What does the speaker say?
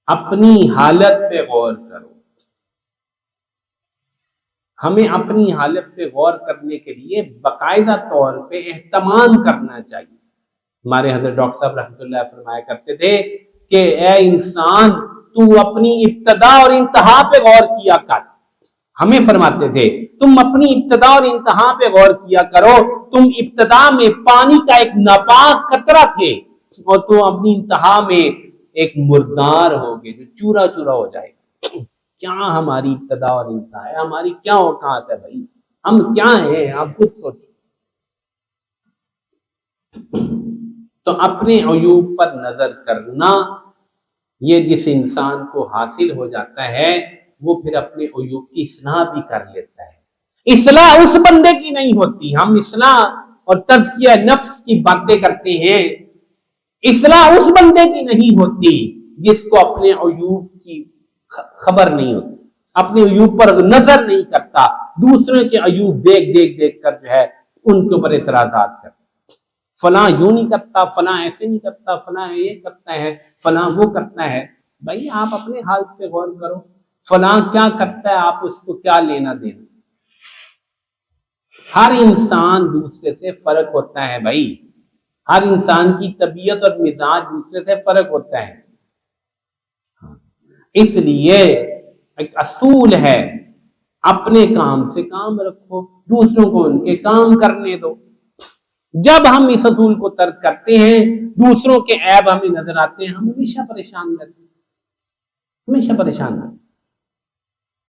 اپنی حالت پہ غور کرو. ہمیں اپنی حالت پہ غور کرنے کے لیے باقاعدہ طور پہ اہتمام کرنا چاہیے. ہمارے حضرت ڈاکٹر صاحب رحمۃ اللہ فرمایا کرتے تھے کہ اے انسان تو اپنی ابتدا اور انتہا پہ غور کیا کر. ہمیں فرماتے تھے تم اپنی ابتدا اور انتہا پہ غور کیا کرو. تم ابتدا میں پانی کا ایک ناپاک قطرہ تھے اور تم اپنی انتہا میں ایک مردار ہوگے جو چورا چورا ہو جائے گا. کیا ہماری ابتدا اور انتہا ہے؟ ہماری کیا اوقات ہے بھائی؟ ہم کیا ہیں؟ آپ خود سوچو. تو اپنے عیوب پر نظر کرنا، یہ جس انسان کو حاصل ہو جاتا ہے وہ پھر اپنے عیوب کی اصلاح بھی کر لیتا ہے. اصلاح اس بندے کی نہیں ہوتی. ہم اصلاح اور تزکیہ نفس کی باتیں کرتے ہیں، اصلاح اس بندے کی نہیں ہوتی جس کو اپنے عیوب کی خبر نہیں ہوتی، اپنے عیوب پر نظر نہیں کرتا، دوسروں کے عیوب دیکھ کر جو ہے ان کے اوپر اعتراضات کرتا. فلاں یوں نہیں کرتا، فلاں ایسے نہیں کرتا، فلاں یہ کرتا ہے، فلاں وہ کرتا ہے. بھائی آپ اپنے حال پہ غور کرو. فلاں کیا کرتا ہے، آپ اس کو کیا لینا دینا؟ ہر انسان دوسرے سے فرق ہوتا ہے بھائی. ہر انسان کی طبیعت اور مزاج دوسرے سے فرق ہوتا ہے. اس لیے ایک اصول ہے، اپنے کام سے کام رکھو، دوسروں کو ان کے کام کرنے دو. جب ہم اس اصول کو ترک کرتے ہیں، دوسروں کے عیب ہمیں نظر آتے ہیں، ہم ہمیشہ پریشان رہتے ہیں، ہمیشہ پریشان رہتے ہیں.